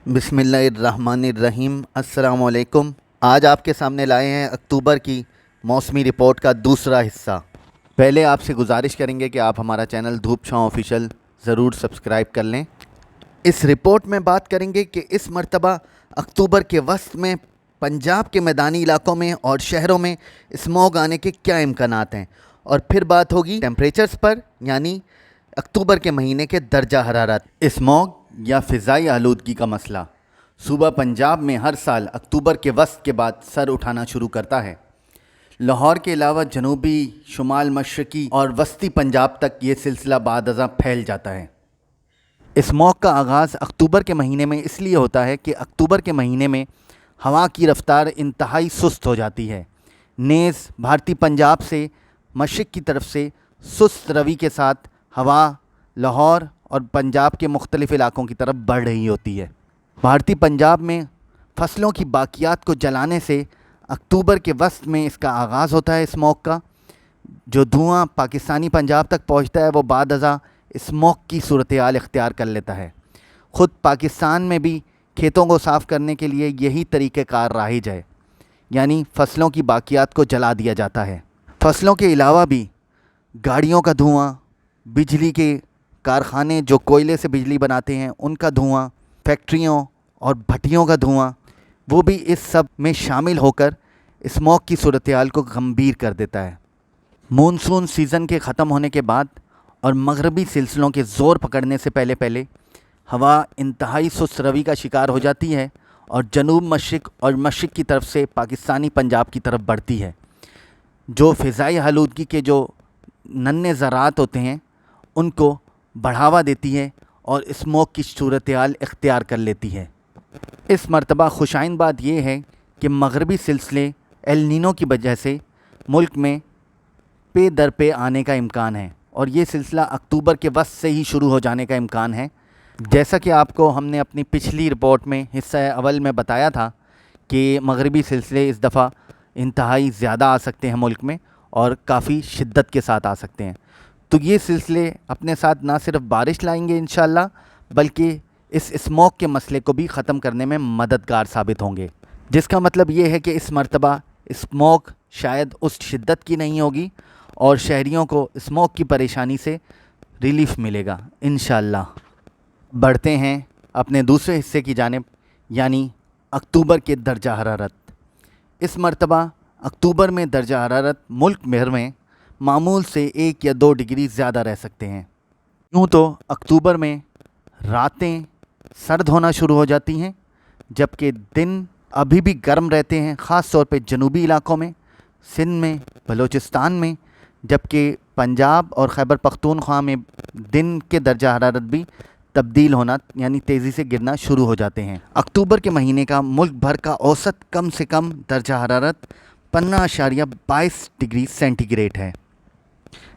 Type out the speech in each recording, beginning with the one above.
बिस्मिल्लाहिर्रहमानिर्रहीम। अस्सलाम वालेकुम। आज आपके सामने लाए हैं अक्टूबर की मौसमी रिपोर्ट का दूसरा हिस्सा। पहले आपसे गुजारिश करेंगे कि आप हमारा चैनल धूप छाँव ऑफिशियल ज़रूर सब्सक्राइब कर लें। इस रिपोर्ट में बात करेंगे कि इस मरतबा अक्टूबर के वस्त में पंजाब के मैदानी इलाकों में और शहरों में स्मॉग आने के क्या इम्कानात हैं, और फिर बात होगी टेम्परेचर्स पर, यानी अक्टूबर के महीने के दर्जा हरारत। स्मॉग या फ़िज़ाई आलूदगी का मसला सूबा पंजाब में हर साल अक्टूबर के वस्त के बाद सर उठाना शुरू करता है। लाहौर के अलावा जनूबी, शुमाल मशरक़ी और वस्ती पंजाब तक ये सिलसिला बादज़ा फैल जाता है। स्मॉग का आगाज़ अक्टूबर के महीने में इसलिए होता है कि अक्टूबर के महीने में हवा की रफ़्तार इंतहाई सुस्त हो जाती है। नेज़ भारतीय पंजाब से मशरिक़ की तरफ से सुस्त रवि के साथ हवा लाहौर और पंजाब के मुख्तलिफ़ इलाकों की तरफ बढ़ रही होती है। भारतीय पंजाब में फसलों की बाकियात को जलाने से अक्टूबर के वस्त में इसका आगाज़ होता है स्मॉग का। जो धुआं पाकिस्तानी पंजाब तक पहुंचता है वो बादज़ा स्मॉग की सूरत-ए-हाल इख्तियार कर लेता है। ख़ुद पाकिस्तान में भी खेतों को साफ़ करने के लिए यही तरीक़ेकार राइज है, यानी फ़सलों की बाकियात को जला दिया जाता है। फ़सलों के अलावा भी गाड़ियों का धुआं, बिजली के कारखाने जो कोयले से बिजली बनाते हैं उनका धुआं, फैक्ट्रियों और भट्टियों का धुआं, वो भी इस सब में शामिल होकर स्मॉग की सूरत-ए-हाल को गंभीर कर देता है। मानसून सीज़न के ख़त्म होने के बाद और मगरबी सिलसिलों के ज़ोर पकड़ने से पहले पहले हवा इंतहाई सुस्त रवि का शिकार हो जाती है और जनूब मशरिक़ और मशरिक़ की तरफ से पाकिस्तानी पंजाब की तरफ बढ़ती है, जो फ़िज़ाई आलूदगी के जो नन्हे ज़रात होते हैं उनको बढ़ावा देती है और स्मॉग की सूरत-ए-हाल इख्तियार कर लेती है। इस मरतबा खुशाइन बात यह है कि मगरबी सिलसिले एल नीनो की वजह से मुल्क में पे दर पे आने का इम्कान है और ये सिलसिला अक्टूबर के वस्त से ही शुरू हो जाने का इम्कान है। जैसा कि आपको हमने अपनी पिछली रिपोर्ट में हिस्सा अव्वल में बताया था कि मगरबी सिलसिले इस दफ़ा इंतहाई ज़्यादा आ सकते हैं मुल्क में और काफ़ी शिद्दत के साथ आ सकते हैं। तो ये सिलसिले अपने साथ ना सिर्फ बारिश लाएंगे इंशाअल्लाह, बल्कि इस स्मॉग के मसले को भी ख़त्म करने में मददगार साबित होंगे, जिसका मतलब ये है कि इस मरतबा स्मॉग शायद उस शिद्दत की नहीं होगी और शहरियों को स्मॉग की परेशानी से रिलीफ़ मिलेगा इंशाअल्लाह। बढ़ते हैं अपने दूसरे हिस्से की जानिब, यानी अक्टूबर के दर्जा हरारत। इस मरतबा अक्टूबर में दर्जा हरारत मुल्क भर में मामूल से 1 या 2 डिग्री ज़्यादा रह सकते हैं। यूँ तो अक्टूबर में रातें सर्द होना शुरू हो जाती हैं, जबकि दिन अभी भी गर्म रहते हैं, ख़ास तौर पे जनूबी इलाकों में, सिंध में, बलूचिस्तान में, जबकि पंजाब और खैबर पख्तूनख्वा में दिन के दर्जा हरारत भी तब्दील होना यानी तेज़ी से गिरना शुरू हो जाते हैं। अक्टूबर के महीने का मुल्क भर का औसत कम से कम दर्जा हरारत 15.22 डिग्री सेंटीग्रेड है,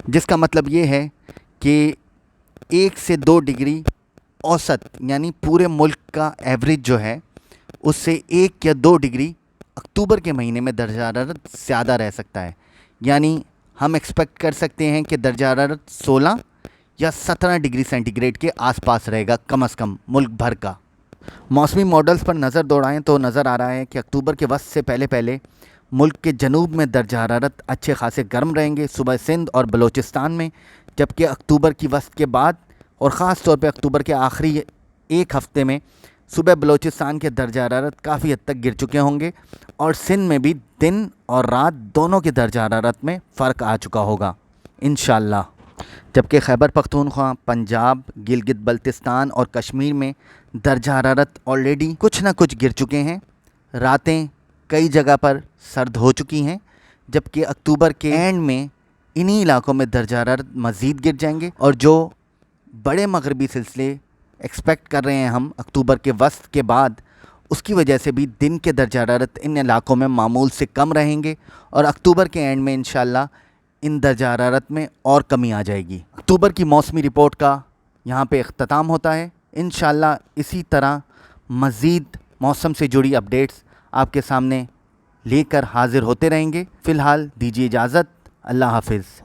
जिसका मतलब ये है कि 1 से 2 डिग्री औसत यानी पूरे मुल्क का एवरेज जो है उससे 1 या 2 डिग्री अक्टूबर के महीने में दर्जा हरारत ज़्यादा रह सकता है। यानी हम एक्सपेक्ट कर सकते हैं कि दर्जा हरारत 16 या 17 डिग्री सेंटीग्रेड के आसपास रहेगा कम से कम मुल्क भर का। मौसमी मॉडल्स पर नज़र दौड़ाएं तो नज़र आ रहा है कि अक्टूबर के वस्त से पहले पहले मुल्क के जनूब में दर्जा हरारत अच्छे खासे गर्म रहेंगे, सुबह सिंध और बलूचिस्तान में, जबकि अक्टूबर की वस्त के बाद और ख़ास तौर पे अक्टूबर के आखिरी एक हफ़्ते में सुबह बलूचिस्तान के दर्जा हरारत काफ़ी हद तक गिर चुके होंगे और सिंध में भी दिन और रात दोनों के दर्जा हरारत में फ़र्क आ चुका होगा इंशाअल्लाह। जबकि खैबर पख्तूनख्वा, पंजाब, गिलगित बल्तिस्तान और कश्मीर में दर्जा हरारत ऑलरेडी कुछ ना कुछ गिर चुके हैं। रातें कई जगह पर सर्द हो चुकी हैं, जबकि अक्टूबर के एंड में इन्हीं इलाकों में दर्जा हरारत मज़ीद गिर जाएंगे और जो बड़े मगरबी सिलसिले एक्सपेक्ट कर रहे हैं हम अक्टूबर के वस्त के बाद, उसकी वजह से भी दिन के दर्जा हरारत इन इलाकों में मामूल से कम रहेंगे और अक्टूबर के एंड में इंशाअल्लाह इन दर्जा हरारत में और कमी आ जाएगी। अक्टूबर की मौसमी रिपोर्ट का यहाँ पे इख्तिताम होता है। इंशाअल्लाह इसी तरह मज़ीद मौसम से जुड़ी अपडेट्स आपके सामने लेकर हाज़िर होते रहेंगे। फ़िलहाल दीजिए इजाज़त। अल्लाह हाफ़िज़।